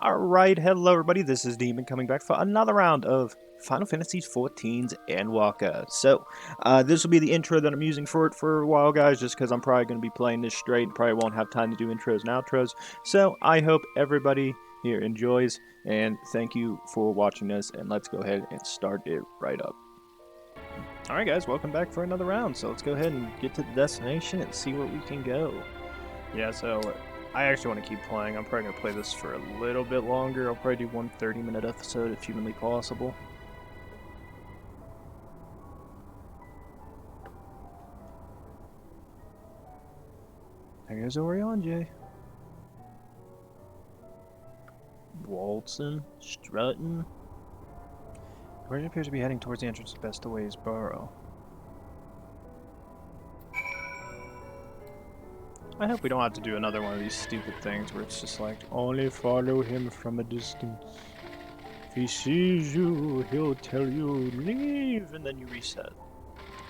Alright, hello everybody, this is Demon coming back for another round of Final Fantasy XIV's Endwalker. So, this will be the intro that I'm using for it for a while, guys, just because I'm probably going to be playing this straight and probably won't have time to do intros and outros. So, I hope everybody here enjoys, and thank you for watching this, and let's go ahead and start it right up. Alright guys, welcome back for another round, so let's go ahead and get to the destination and see where we can go. Yeah, so I actually want to keep playing. I'm probably going to play this for a little bit longer. I'll probably do one 30-minute episode if humanly possible. There goes Eorzeans. Waltzing, strutting. Where it appears to be heading towards the entrance of Bestaway's Burrow. I hope we don't have to do another one of these stupid things where it's just like, only follow him from a distance. If he sees you, he'll tell you, leave, and then you reset.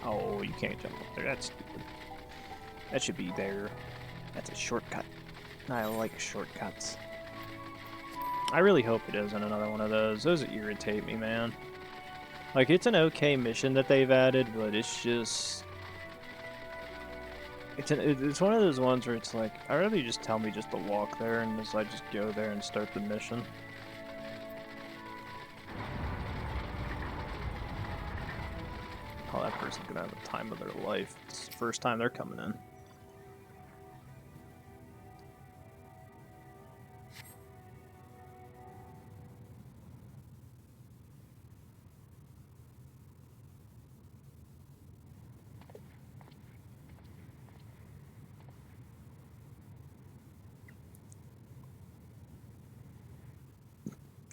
Oh, you can't jump up there. That's stupid. That should be there. That's a shortcut. I like shortcuts. I really hope it isn't another one of those. Those irritate me, man. Like, it's an okay mission that they've added, but it's just... It's one of those ones where it's like, I'd rather you just tell me just to walk there, and I just go there and start the mission. Oh, that person's gonna have the time of their life. It's the first time they're coming in.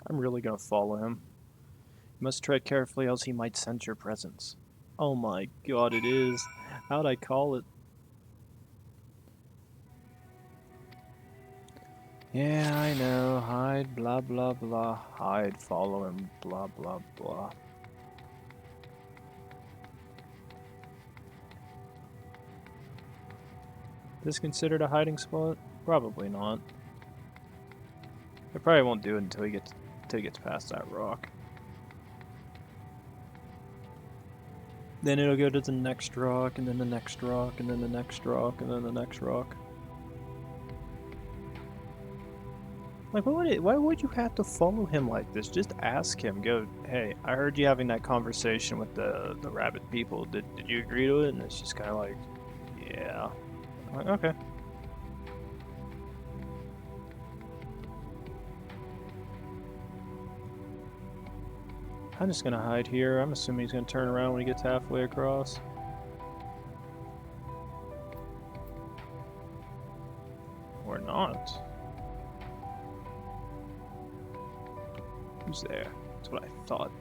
I'm really gonna follow him. You must tread carefully, else he might sense your presence. Oh my god, it is. How'd I call it? Yeah, I know. Hide, blah blah blah. Hide, follow him, blah blah blah. This considered a hiding spot? Probably not. I probably won't do it until he gets past that rock. Then it'll go to the next rock, and then the next rock, and then the next rock, and then the next rock. Like, why would you have to follow him like this? Just ask him. Go, hey, I heard you having that conversation with the rabbit people. Did you agree to it? And it's just kind of like, yeah. I'm like, okay. I'm just gonna hide here. I'm assuming he's gonna turn around when he gets halfway across. Or not. Who's there? That's what I thought.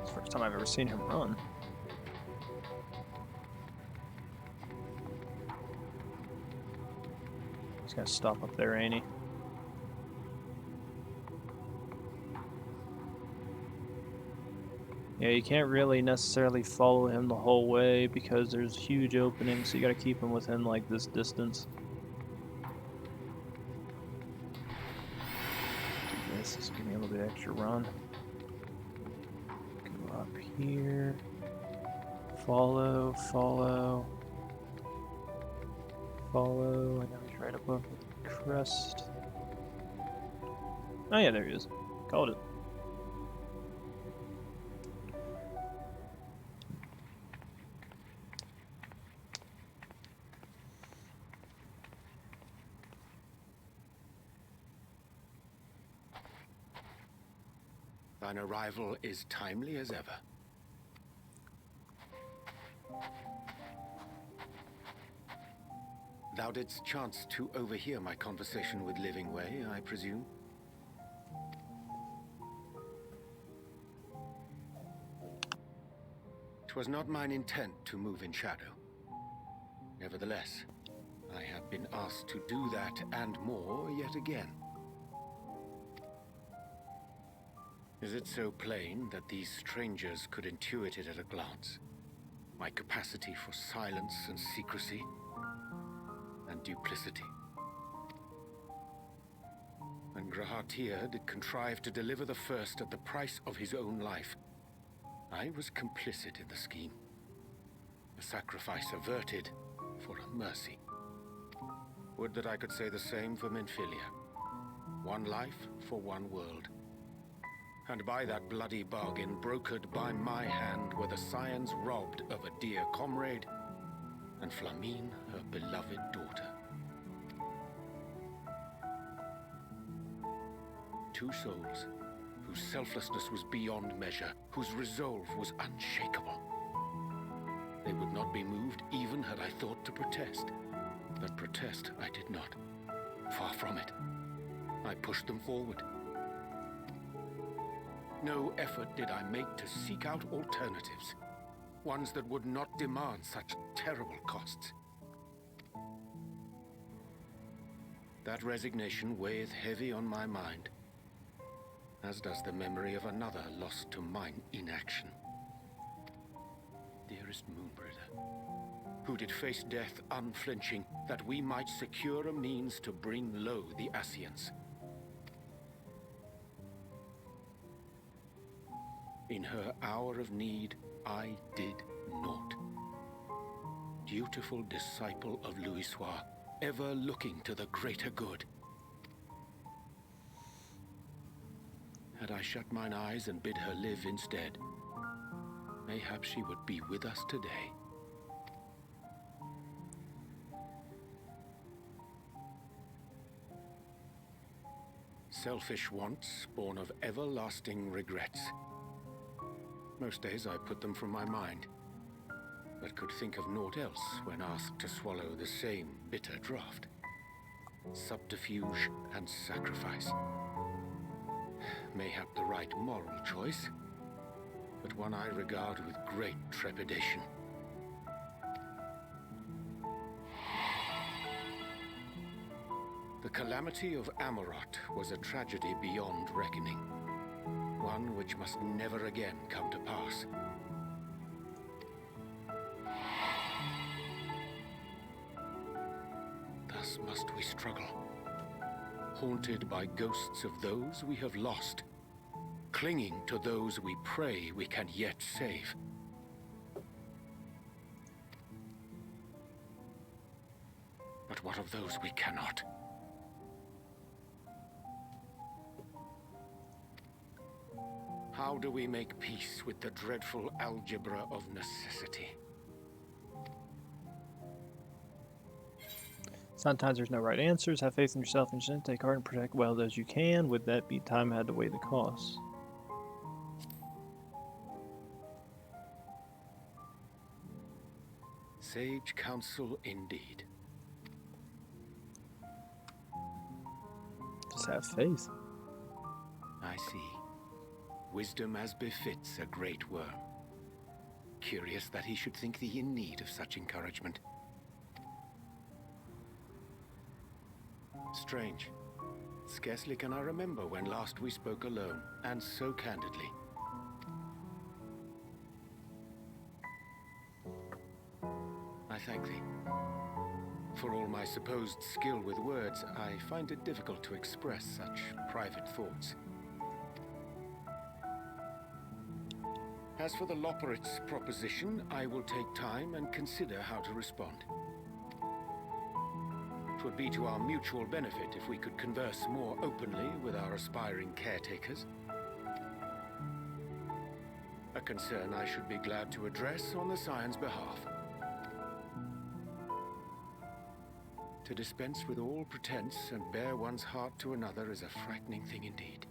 It's the first time I've ever seen him run. He's gonna stop up there, ain't he? Yeah, you can't really necessarily follow him the whole way because there's huge openings, so you gotta keep him within like this distance. Do this, just give me a little bit extra run. Go up here. Follow, follow. Follow. I know he's right above the crest. Oh yeah, there he is. Called it. Thine arrival is timely as ever. Thou didst chance to overhear my conversation with Living Way, I presume? 'Twas not mine intent to move in shadow. Nevertheless, I have been asked to do that and more yet again. Is it so plain that these strangers could intuit it at a glance? My capacity for silence and secrecy and duplicity. When Grahatir did contrive to deliver the first at the price of his own life, I was complicit in the scheme. A sacrifice averted for a mercy. Would that I could say the same for Menphilia. One life for one world. And by that bloody bargain brokered by my hand were the scions robbed of a dear comrade, and Flamine her beloved daughter. Two souls, whose selflessness was beyond measure, whose resolve was unshakable. They would not be moved even had I thought to protest. But protest I did not. Far from it. I pushed them forward. No effort did I make to seek out alternatives, ones that would not demand such terrible costs. That resignation weigheth heavy on my mind, as does the memory of another lost to mine inaction. Dearest Moonbringer, who did face death unflinching, that we might secure a means to bring low the Ascians. In her hour of need, I did naught. Dutiful disciple of Louisoix, ever looking to the greater good. Had I shut mine eyes and bid her live instead, mayhap she would be with us today. Selfish wants, born of everlasting regrets. Most days I put them from my mind, but could think of naught else when asked to swallow the same bitter draught. Subterfuge and sacrifice. Mayhap the right moral choice, but one I regard with great trepidation. The calamity of Amarot was a tragedy beyond reckoning. One which must never again come to pass. Thus must we struggle, haunted by ghosts of those we have lost, clinging to those we pray we can yet save. But what of those we cannot? How do we make peace with the dreadful algebra of necessity? Sometimes there's no right answers. Have faith in yourself and just take heart and protect well those you can. With that be time had to weigh the costs. Sage counsel indeed. Just have faith. I see. Wisdom as befits a great worm. Curious that he should think thee in need of such encouragement. Strange. Scarcely can I remember when last we spoke alone, and so candidly. I thank thee. For all my supposed skill with words, I find it difficult to express such private thoughts. As for the Loporrit's proposition, I will take time and consider how to respond. It would be to our mutual benefit if we could converse more openly with our aspiring caretakers. A concern I should be glad to address on the Scion's behalf. To dispense with all pretense and bare one's heart to another is a frightening thing indeed.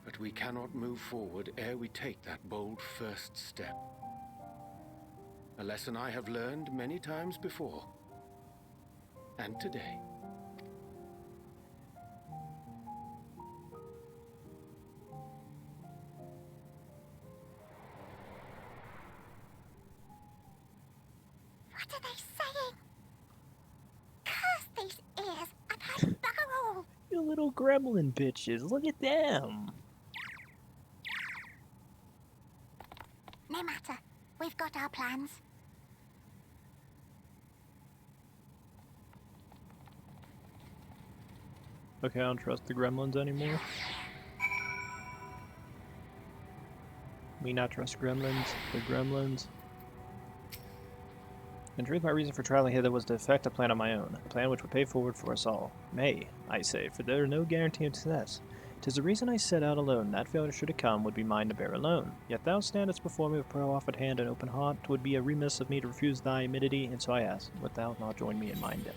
But we cannot move forward ere we take that bold first step. A lesson I have learned many times before. And today. What are they saying? Curse these ears! I've had barrel! You little gremlin bitches, look at them! No matter. We've got our plans. Okay, I don't trust the gremlins anymore. Me not trust gremlins. The gremlins. In truth, my reason for traveling hither was to effect a plan of my own, a plan which would pay forward for us all. Nay, I say, for there is no guarantee of success. 'Tis the reason I set out alone, that failure should it come would be mine to bear alone. Yet thou standest before me with pro-offered hand and open heart. 'Twould be a remiss of me to refuse thy amenity, and so I ask, wilt thou not join me in my endeavor?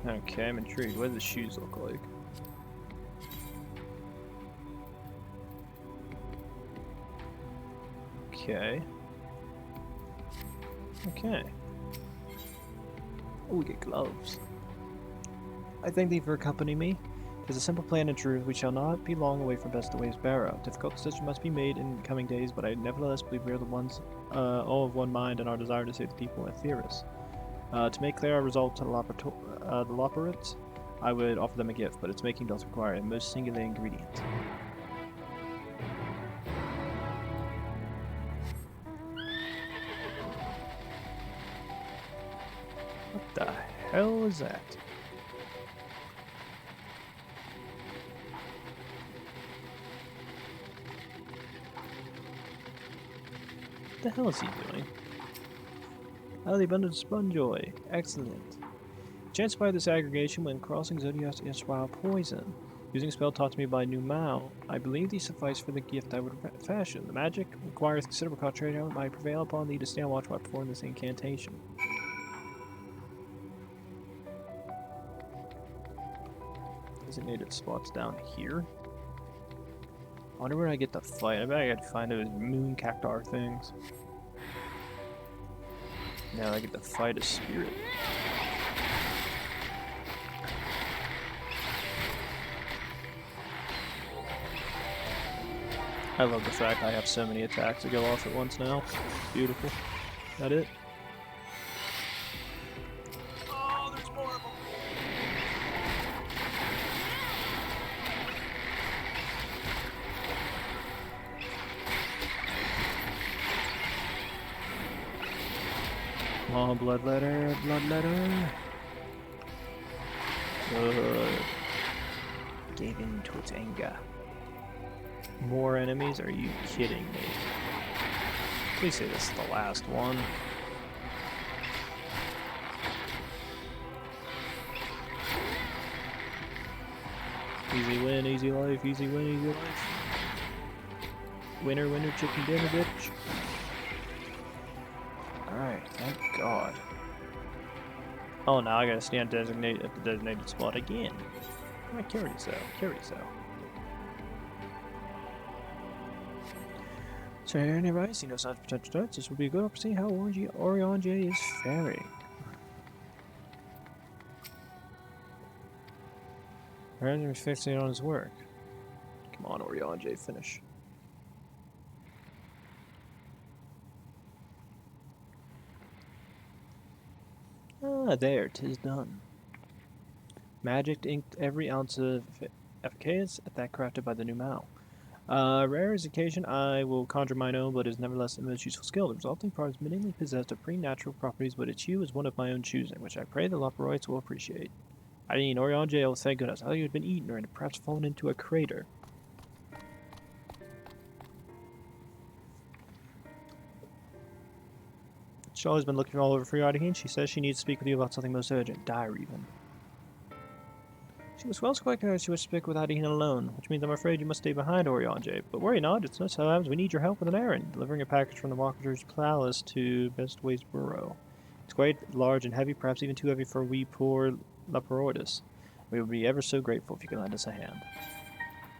Okay, I'm intrigued. What do the shoes look like? Okay. Okay. Oh, we get gloves. I thank thee for accompanying me. 'Tis a simple plan in truth. We shall not be long away from Bestaways Barrow. Difficult decisions must be made in coming days, but I nevertheless believe we are the ones all of one mind in our desire to save the people and Theris. To make clear our resolve to the Loperites, I would offer them a gift, but its making doth require a most singular ingredient. What the hell is that? What the hell is he doing? Oh, the abundant sponjoy. Excellent. Chance by this aggregation when crossing Zodiac's erstwhile poison. Using a spell taught to me by Numao, I believe these suffice for the gift I would fashion. The magic requires considerable concentration. I might prevail upon thee to stand watch while I perform this incantation. Designated spots down here. I wonder where I get the fight. I bet I gotta find those moon cactar things. Now I get to fight a spirit. I love the fact I have so many attacks that go off at once now. Beautiful. That it? Oh, there's more of them. Come on, bloodletter, bloodletter. Gave in to its anger. More enemies? Are you kidding me? Please say this is the last one. Easy win, easy life, easy win, easy life. Winner, winner, chicken dinner, bitch. Alright, thank God. Oh, now I gotta stand at the designated spot again. Alright, carry yourself, carry yourself. So, anybody see no signs of potential threats? This would be a good opportunity to see how Eorzeea is faring. Rather than fixing on his work. Come on, Eorzeea, finish. Ah, there, 'tis done. Magic inked every ounce of efficacious at that crafted by the Numao. Rare as occasion, I will conjure mine own, but is nevertheless the most useful skill. The resulting part is minimally possessed of preternatural properties, but its hue is one of my own choosing, which I pray the Loperites will appreciate. I mean, Eorzeea, oh thank goodness, I thought you had been eaten or had perhaps fallen into a crater. Charlie's been looking all over for Hydaelyn. She says she needs to speak with you about something most urgent, dire even. She was well quite clear she would speak with Hydaelyn alone, which means I'm afraid you must stay behind, Eorzeea. But worry not, it's no times we need your help with an errand, delivering a package from the Walker's Palace to Bestaways Barrow. It's quite large and heavy, perhaps even too heavy for we poor Loperites. We would be ever so grateful if you could lend us a hand.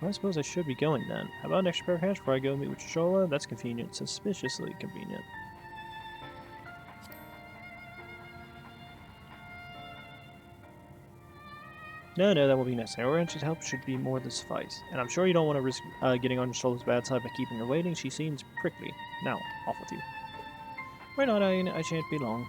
Well, I suppose I should be going then. How about an extra pair of hands before I go meet with Shola? That's convenient, suspiciously convenient. No, that will be necessary. Orange's help should be more than suffice. And I'm sure you don't want to risk getting on Shola's bad side by keeping her waiting. She seems prickly. Now, off with you. Why not? I shan't be long.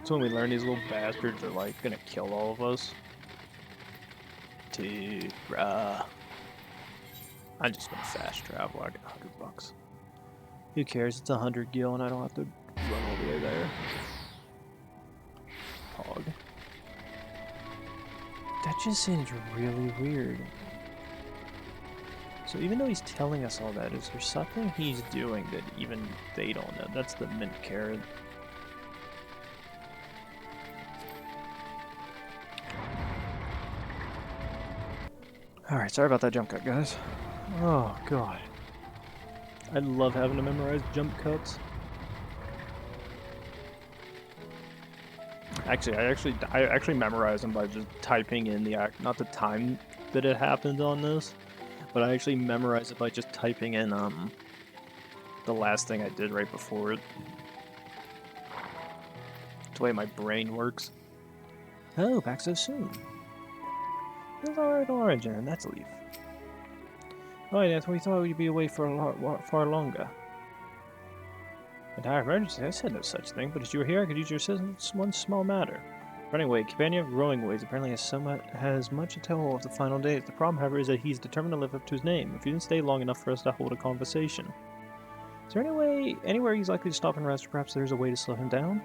That's when we learn these little bastards are like gonna kill all of us. Dude, bruh. I'm just gonna fast travel. I got $100. Who cares? It's 100 gil and I don't have to run all the way there. Hog. That just seems really weird. So even though he's telling us all that, is there something he's doing that even they don't know? That's the mint carrot. Alright, sorry about that jump cut, guys. Oh, God. I love having to memorize jump cuts. Actually, I actually memorize them by just typing in the not the time that it happened on this, but I actually memorize it by just typing in the last thing I did right before it. That's the way my brain works. Oh, back so soon. That's alright, Origin. That's a leaf. Oh, yeah, we thought we'd be away for far longer. Entire emergency? I said no such thing, but as you were here, I could use your assistance in one small matter. Running away, companion of growing ways, apparently has much to tell of the final days. The problem, however, is that he's determined to live up to his name. If he didn't stay long enough for us to hold a conversation. Is there anywhere he's likely to stop and rest? Perhaps there's a way to slow him down?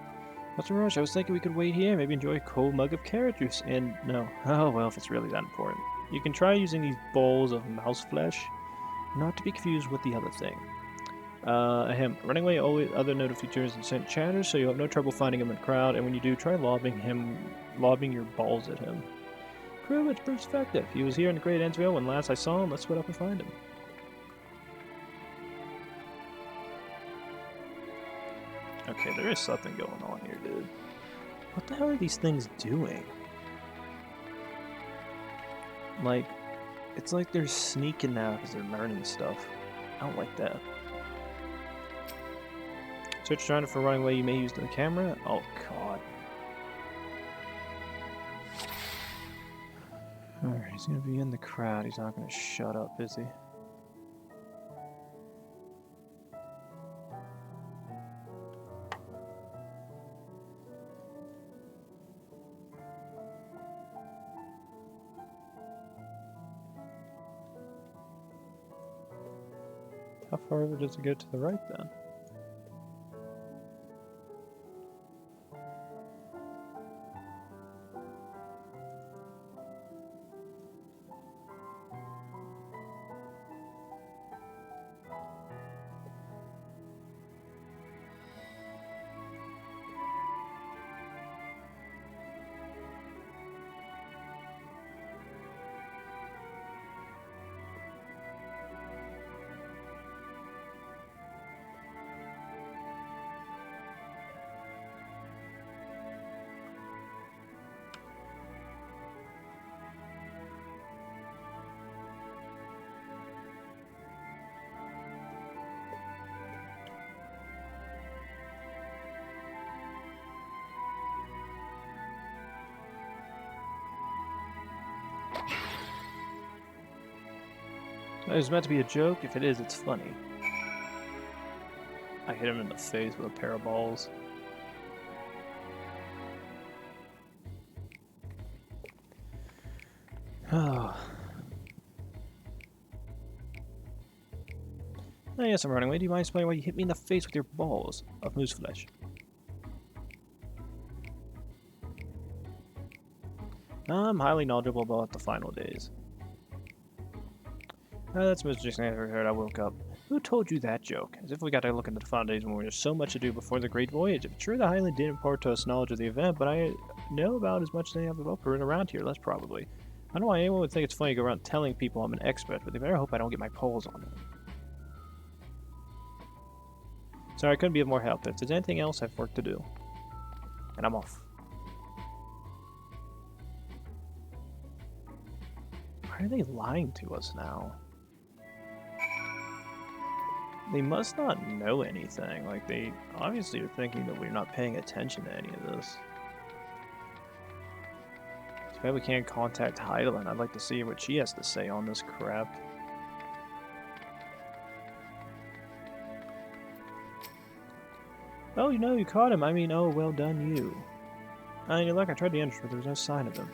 What's the rush? I was thinking we could wait here, maybe enjoy a cold mug of carrot juice. And no. Oh, well, if it's really that important. You can try using these bowls of mouse flesh. Not to be confused with the other thing. Running away, always other notifications and sent chatters, so you'll have no trouble finding him in the crowd, and when you do, try lobbing your balls at him. Prove it proves effective. He was here in the Great Endsvale when last I saw him. Let's split up and find him. Okay, there is something going on here, dude. What the hell are these things doing? Like, it's like they're sneaking now because they're learning stuff. I don't like that. Search around for running away you may use the camera. Oh, God. Alright, he's gonna be in the crowd. He's not gonna shut up, is he? How far over does it go to the right then? It was meant to be a joke. If it is, it's funny. I hit him in the face with a pair of balls. Oh. Oh, yes, I'm running away. Do you mind explaining why you hit me in the face with your balls of moose flesh? I'm highly knowledgeable about the final days. That's most interesting I ever heard. I woke up. Who told you that joke? As if we got to look into the final days when there's so much to do before the Great Voyage. If true, the Hydaelyn did impart to us knowledge of the event, but I know about as much as any other developer around here, less probably. I don't know why anyone would think it's funny to go around telling people I'm an expert, but they better hope I don't get my paws on it. Sorry, I couldn't be of more help. If there's anything else, I have work to do. And I'm off. Why are they lying to us now? They must not know anything. Like, they obviously are thinking that we're not paying attention to any of this. Too bad we can't contact Hydaelyn. I'd like to see what she has to say on this crap. Oh, you know, you caught him. I mean, oh, well done you. Any luck? I tried the entrance, but there was no sign of him.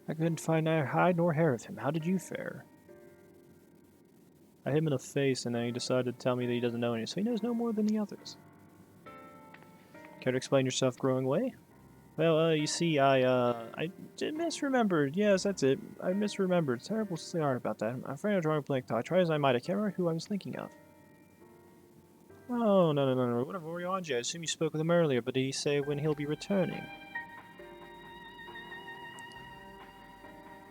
I couldn't find neither hide nor hair of him. How did you fare? I hit him in the face, and then he decided to tell me that he doesn't know any, so he knows no more than the others. Care to explain yourself growing way? Well, you see, I misremembered. Yes, that's it. I misremembered. Terrible sorry about that. I'm afraid I'm drawing a blank, though. I tried as I might. I can't remember who I was thinking of. Oh, no. What of Eorzeans? I assume you spoke with him earlier, but did he say when he'll be returning?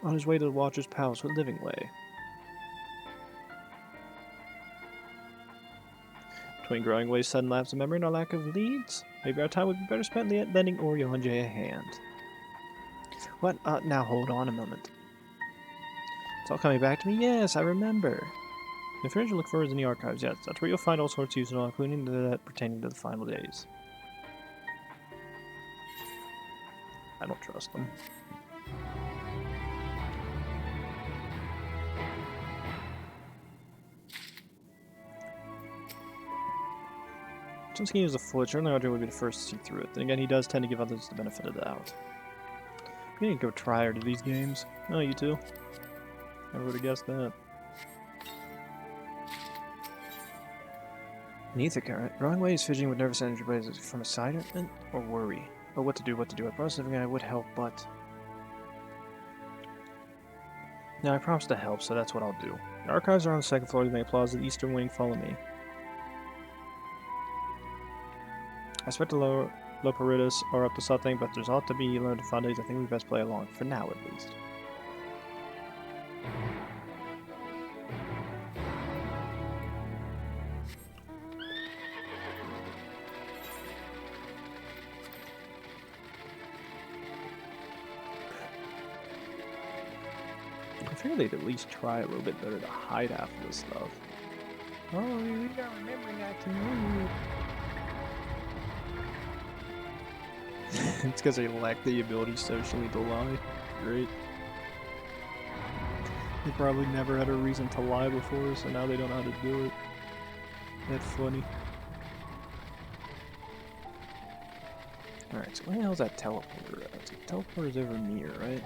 On his way to the Watcher's Palace with Living Way. Between growing ways, sudden lapse of memory, and our lack of leads, maybe our time would be better spent lending Eorzeans a hand. What? Now hold on a moment. It's all coming back to me? Yes, I remember. If you're to look for it in the archives, yes, that's where you'll find all sorts useful, including that pertaining to the final days. I don't trust them. Since he is a foot, certainly Audrey would be the first to see through it. Then again, he does tend to give others the benefit of the doubt. You need to go try her to these games. Oh, you too? Never would have guessed that. Neither current. Wrong way is fidgeting with nervous energy, but is it from excitement or worry? Oh, what to do. I promised something I would help, but... Now, I promised to help, so that's what I'll do. The archives are on the second floor. You may applause the eastern wing. Follow me. I expect the Loperitus are up to something, but there's ought to be learned to find days. I think we best play along, for now at least. I figured they'd at least try a little bit better to hide half of this stuff. Oh, you don't remember not to move. It's because they lack the ability socially to lie. Great. They probably never had a reason to lie before, so now they don't know how to do it. That's funny. Alright, so where the hell's that teleporter at? The teleporter's over near, right?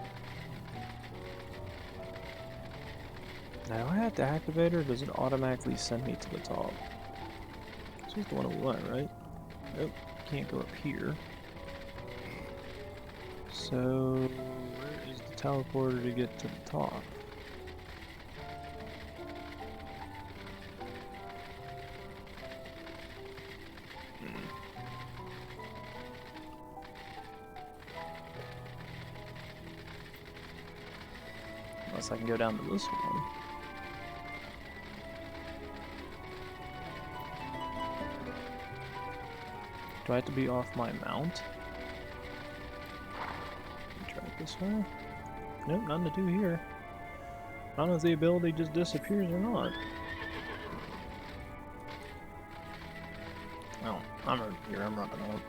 Now, do I have to activate her, or does it automatically send me to the top? This is the one we want, right? Nope, can't go up here. So, where is the teleporter to get to the top? Unless I can go down to this one. Do I have to be off my mount? Try it this way. Nope, nothing to do here. I don't know if the ability just disappears or not. Oh, I'm right here, I'm running out.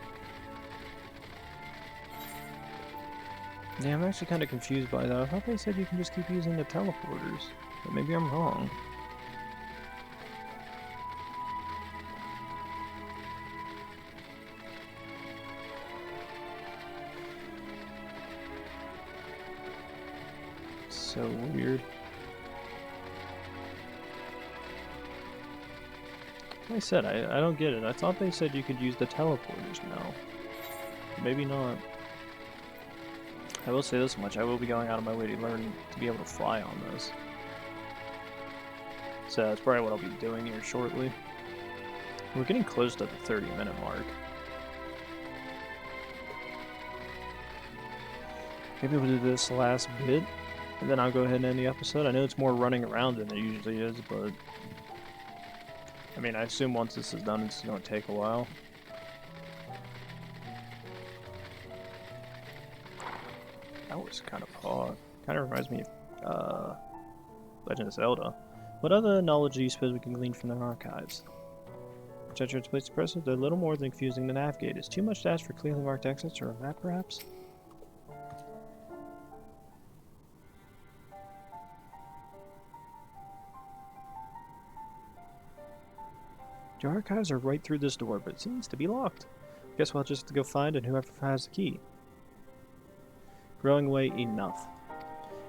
Yeah, I'm actually kind of confused by that. I thought they said you can just keep using the teleporters, but maybe I'm wrong. So weird. Like I said, I don't get it. I thought they said you could use the teleporters now. Maybe not. I will say this much, I will be going out of my way to learn to be able to fly on this. So that's probably what I'll be doing here shortly. We're getting close to the 30-minute mark. Maybe we'll do this last bit, and then I'll go ahead and end the episode. I know it's more running around than it usually is, but... I mean, I assume once this is done, it's going to take a while. That was kind of hot. Kind of reminds me of Legend of Zelda. What other knowledge do you suppose we can glean from the archives? Judge place to press it, they're little more than confusing to navigate. It's too much to ask for clearly marked exits or a map, perhaps? The archives are right through this door, but it seems to be locked. Guess we'll just have to go find it and whoever has the key. Growing away, enough.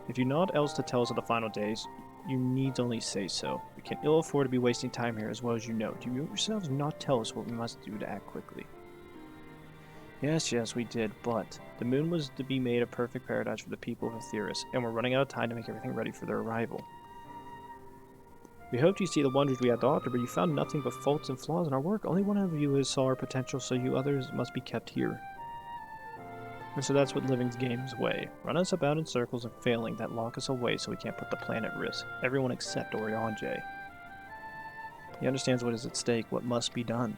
If you know what else to tell us of the final days, you need only say so. We can ill afford to be wasting time here as well as you know. Do you yourselves not tell us what we must do to act quickly? Yes, we did, but the moon was to be made a perfect paradise for the people of Eorzea, and we're running out of time to make everything ready for their arrival. We hoped you'd see the wonders we had to offer, but you found nothing but faults and flaws in our work. Only one of you saw our potential, so you others must be kept here. And so that's what living's game's way. Run us about in circles and failing that lock us away so we can't put the plan at risk. Everyone except Eorzea. He understands what is at stake, what must be done.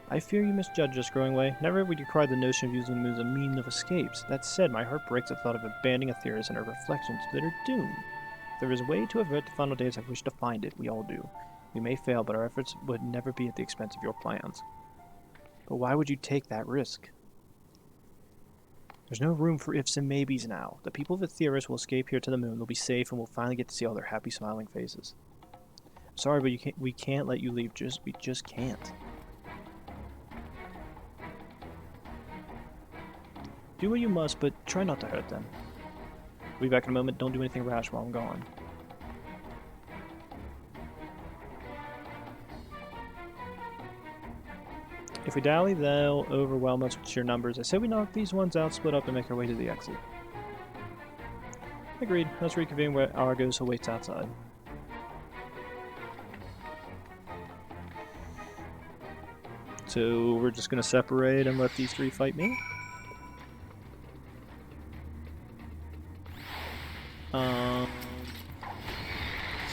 I fear you misjudge us, Growing Way. Never have we decried the notion of using the moon as a means of escapes. That said, my heart breaks at the thought of abandoning Eorzea and her reflections that are doomed. If there is a way to avert the final days, I wish to find it. We all do. We may fail, but our efforts would never be at the expense of your plans. But why would you take that risk? There's no room for ifs and maybes now. The people of Eorzea will escape here to the moon. They'll be safe, and we'll finally get to see all their happy, smiling faces. Sorry, but we can't let you leave. We just can't. Do what you must, but try not to hurt them. We'll be back in a moment. Don't do anything rash while I'm gone. If we dally, they'll overwhelm us with sheer numbers. I say we knock these ones out, split up, and make our way to the exit. Agreed. Let's reconvene where Argos awaits outside. So we're just going to separate and let these three fight me?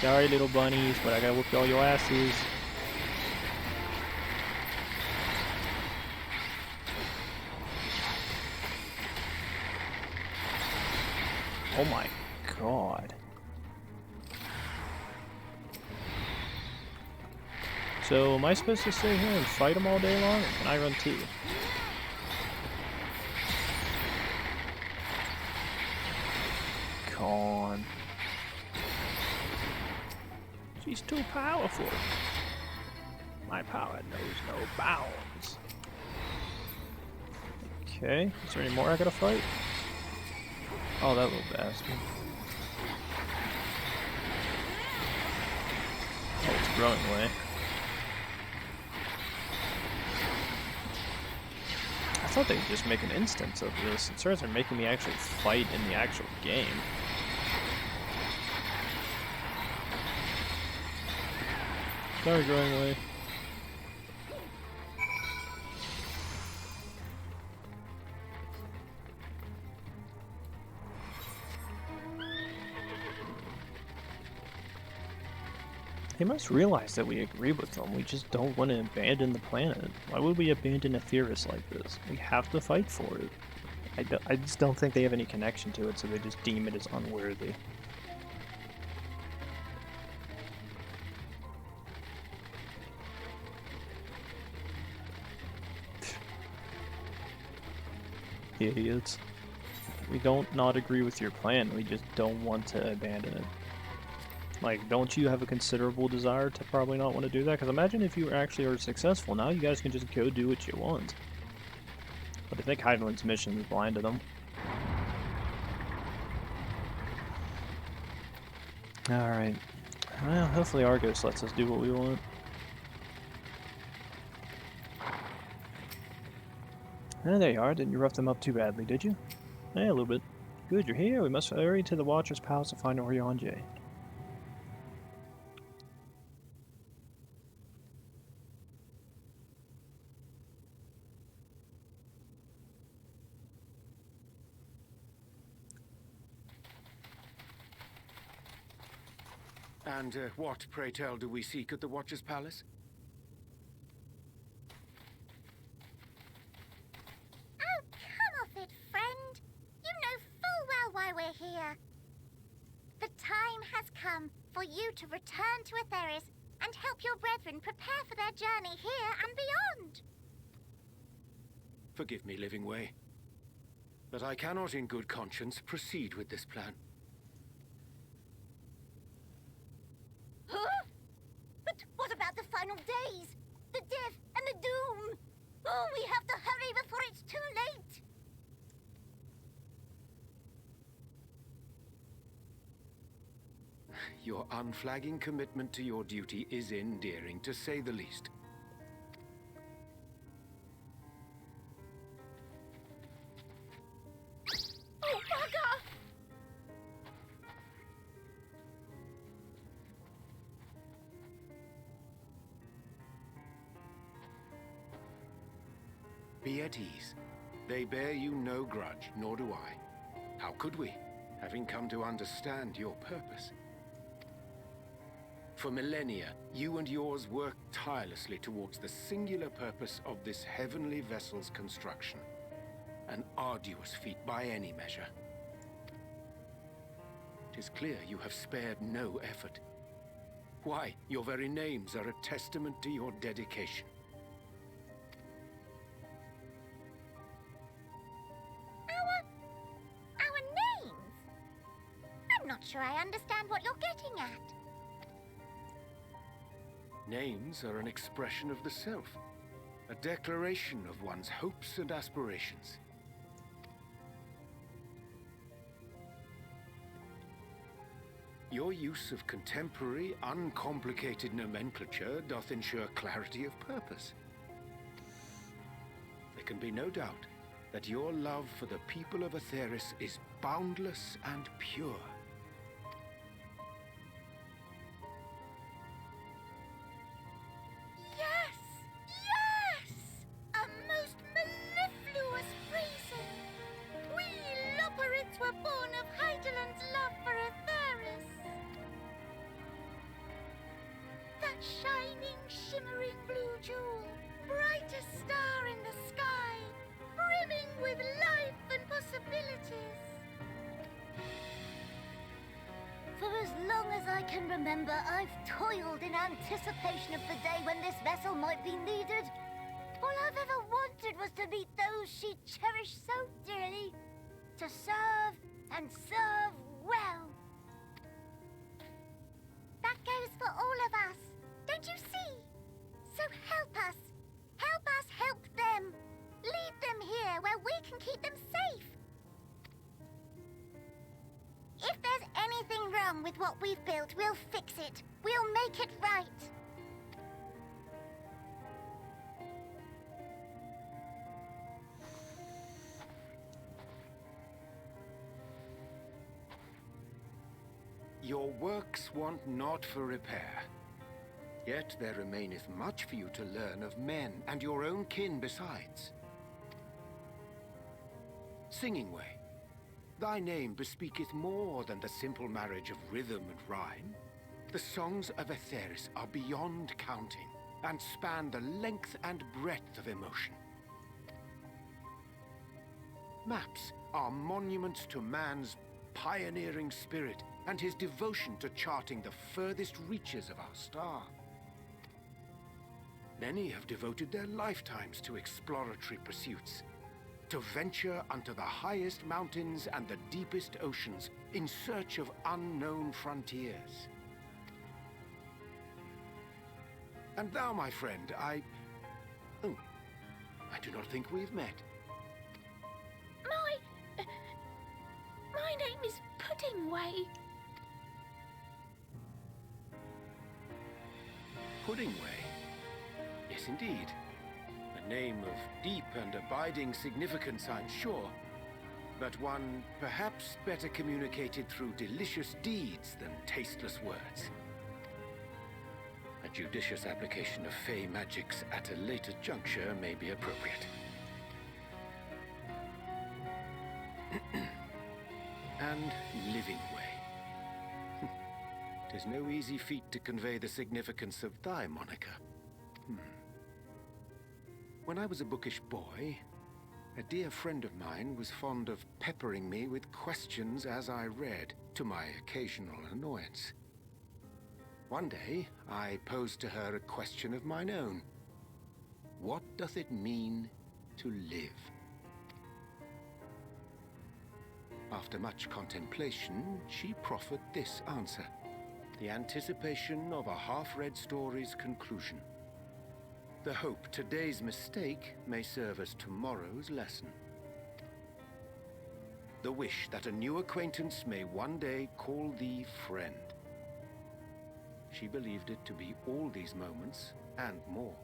Sorry, little bunnies, but I gotta whoop all your asses. Oh my god. So, am I supposed to stay here and fight them all day long, or can I run too? Con. She's too powerful. My power knows no bounds. Okay, is there any more I gotta fight? Oh, that little bastard. Oh, it's growing away. I thought they'd just make an instance of this. It turns out they're making me actually fight in the actual game. Sorry, growing away. They must realize that we agree with them. We just don't want to abandon the planet. Why would we abandon Eorzea like this? We have to fight for it. I just don't think they have any connection to it, so they just deem it as unworthy. Idiots. We don't not agree with your plan, we just don't want to abandon it. Like, don't you have a considerable desire to probably not want to do that? Because imagine if you actually are successful, now you guys can just go do what you want. But I think Hydaelyn's mission is blind to them. Alright. Well, hopefully Argos lets us do what we want. Oh, there you are. Didn't you rough them up too badly, did you? Yeah, a little bit. Good, you're here. We must hurry to the Watcher's Palace to find Eorzea. And what, pray tell, do we seek at the Watcher's Palace? Oh, come off it, friend. You know full well why we're here. The time has come for you to return to Eorzea and help your brethren prepare for their journey here and beyond. Forgive me, Living Way, but I cannot in good conscience proceed with this plan. Huh? But what about the final days? Oh, we have to hurry before it's too late! Your unflagging commitment to your duty is endearing, to say the least. Oh, bugger! Be at ease. They bear you no grudge, nor do I. How could we, having come to understand your purpose? For millennia, you and yours worked tirelessly towards the singular purpose of this heavenly vessel's construction. An arduous feat by any measure. It is clear you have spared no effort. Why, your very names are a testament to your dedication. Our names? I'm not sure I understand what you're getting at. Names are an expression of the self, a declaration of one's hopes and aspirations. Your use of contemporary, uncomplicated nomenclature doth ensure clarity of purpose. There can be no doubt that your love for the people of Eotheris is boundless and pure. Yes! Yes! A most mellifluous phrasing! We Loperids were born of Hydaelyn's love for Eotheris. That shining, shimmering blue jewel, brightest star in the sky, brimming with life and possibilities. For as long as I can remember, I've toiled in anticipation of the day when this vessel might be needed. All I've ever wanted was to meet those she cherished so dearly, to serve and serve well. That goes for all of us, don't you see? So help us. Help us help them. Lead them here where we can keep them safe. If there's anything wrong with what we've built, we'll fix it. We'll make it right. Your works want not for repair. Yet there remaineth much for you to learn of men, and your own kin besides. Singing Way, thy name bespeaketh more than the simple marriage of rhythm and rhyme. The songs of Eotheris are beyond counting, and span the length and breadth of emotion. Maps are monuments to man's pioneering spirit and his devotion to charting the furthest reaches of our star. Many have devoted their lifetimes to exploratory pursuits, to venture unto the highest mountains and the deepest oceans in search of unknown frontiers. And thou, my friend, I do not think we've met. My name is Puddingway. Puddingway? Yes, indeed. A name of deep and abiding significance, I'm sure. But one perhaps better communicated through delicious deeds than tasteless words. A judicious application of fey magics at a later juncture may be appropriate. And Living Way. 'Tis no easy feat to convey the significance of thy moniker. When I was a bookish boy, a dear friend of mine was fond of peppering me with questions as I read, to my occasional annoyance. One day, I posed to her a question of mine own. What doth it mean to live? After much contemplation, she proffered this answer. The anticipation of a half-read story's conclusion. the hope today's mistake may serve as tomorrow's lesson. The wish that a new acquaintance may one day call thee friend. She believed it to be all these moments and more.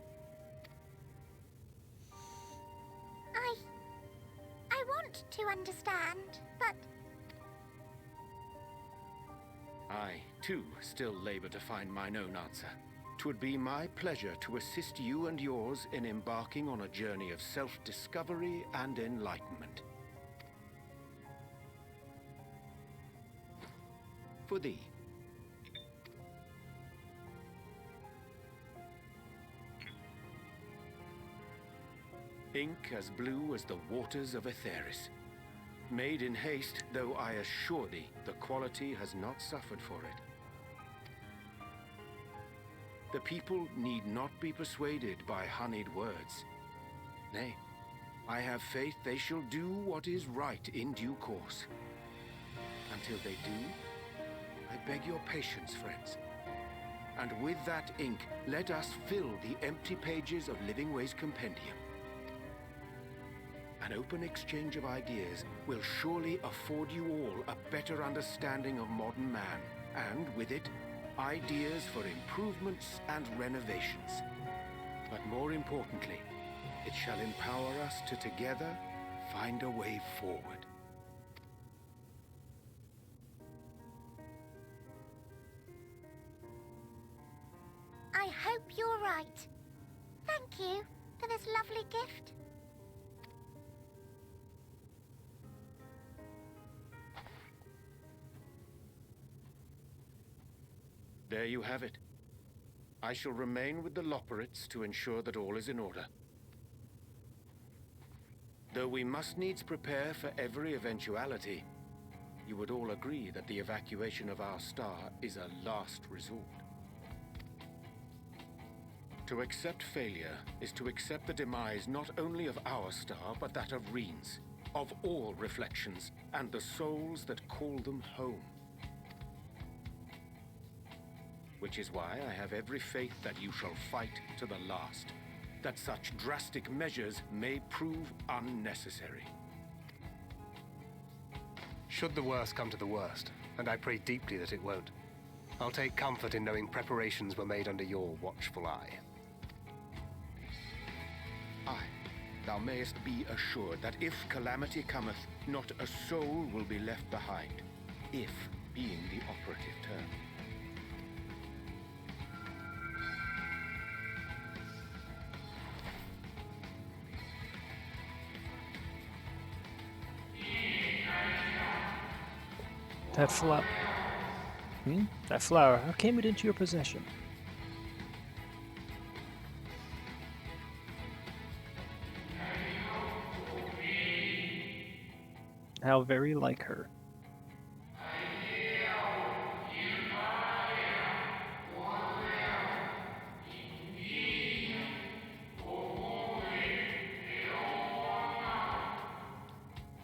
I want to understand, but... I, too, still labor to find mine own answer. 'Twould be my pleasure to assist you and yours in embarking on a journey of self-discovery and enlightenment. For thee. Ink as blue as the waters of Aetheris. Made in haste, though I assure thee, the quality has not suffered for it. The people need not be persuaded by honeyed words. Nay, I have faith they shall do what is right in due course. Until they do, I beg your patience, friends. And with that ink, let us fill the empty pages of Living Way's compendium. An open exchange of ideas will surely afford you all a better understanding of modern man, and with it, ideas for improvements and renovations. But more importantly, it shall empower us to together find a way forward. I hope you're right. Thank you for this lovely gift. There you have it. I shall remain with the Loporrits to ensure that all is in order. Though we must needs prepare for every eventuality, you would all agree that the evacuation of our star is a last resort. To accept failure is to accept the demise not only of our star, but that of Reen's, of all reflections, and the souls that call them home. Which is why I have every faith that you shall fight to the last, that such drastic measures may prove unnecessary. Should the worst come to the worst, and I pray deeply that it won't, I'll take comfort in knowing preparations were made under your watchful eye. Aye, thou mayest be assured that if calamity cometh, not a soul will be left behind, if being the operative term. That flower. That flower. How came it into your possession? How very like her.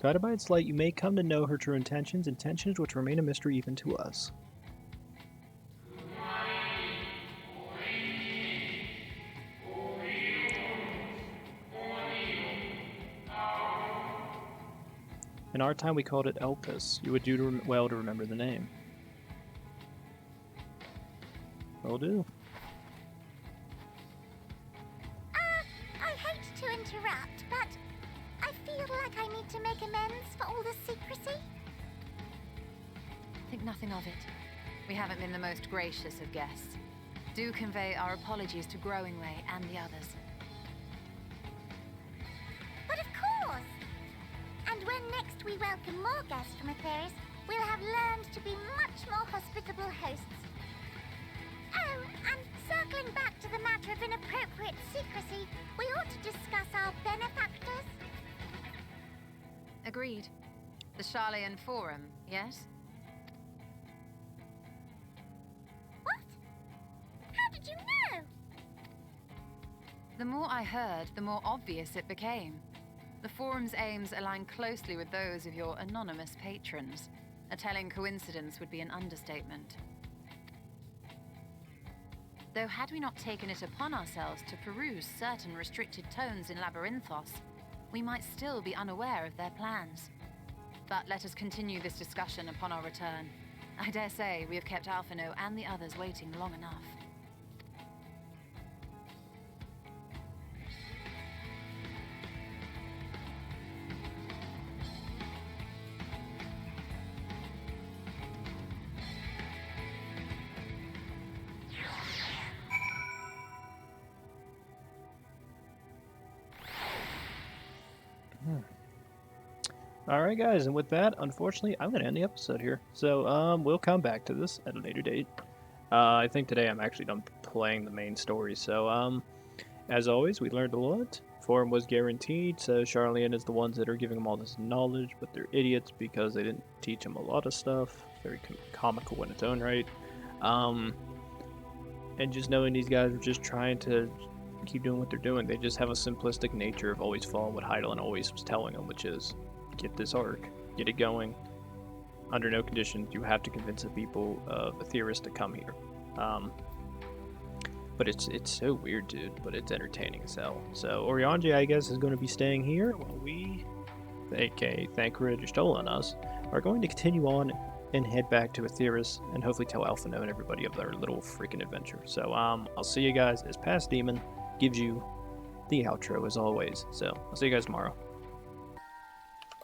Guided by its light, you may come to know her true intentions which remain a mystery even to us. In our time, we called it Elpis. You would do well to remember the name. Will do. I hate to interrupt, but I feel like I need to make amends for all the secrecy. Think nothing of it. We haven't been the most gracious of guests. Do convey our apologies to Growing Way and the others. But of course! And when next we welcome more guests from Aetheris, we'll have learned to be much more hospitable hosts. Oh, and circling back to the matter of inappropriate secrecy, we ought to discuss our benefactors. Agreed. The Garlean Forum, yes? What? How did you know? The more I heard, the more obvious it became. The Forum's aims align closely with those of your anonymous patrons. A telling coincidence would be an understatement. though had we not taken it upon ourselves to peruse certain restricted tones in Labyrinthos, we might still be unaware of their plans. But let us continue this discussion upon our return. I dare say we have kept Alphino and the others waiting long enough. Alright guys, and with that, unfortunately, I'm going to end the episode here. So, we'll come back to this at a later date. I think today I'm actually done playing the main story, so, as always, we learned a lot. Forum was guaranteed, so Garlean is the ones that are giving them all this knowledge, but they're idiots because they didn't teach them a lot of stuff. Very comical in its own right. And just knowing these guys are just trying to keep doing what they're doing, they just have a simplistic nature of always following what Hydaelyn always was telling them, which is, get this arc, get it going. Under no conditions you have to convince the people of Eorzea to come here. But it's so weird, dude, but it's entertaining as hell. So Eorzea, I guess, is going to be staying here while we, aka Thancred Stolen Us, are going to continue on and head back to Eorzea and hopefully tell Alphino and everybody of their little freaking adventure. So I'll see you guys as Past Demon gives you the outro as always. So I'll see you guys tomorrow.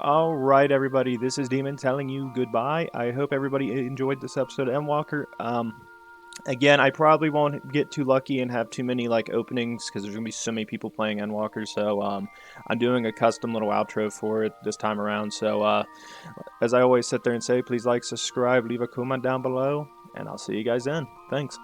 Alright everybody, this is Demon telling you goodbye. I hope everybody enjoyed this episode of Endwalker. Again, I probably won't get too lucky and have too many like openings because there's going to be so many people playing Endwalker. So I'm doing a custom little outro for it this time around. So as I always sit there and say, please like, subscribe, leave a comment down below, and I'll see you guys then. Thanks.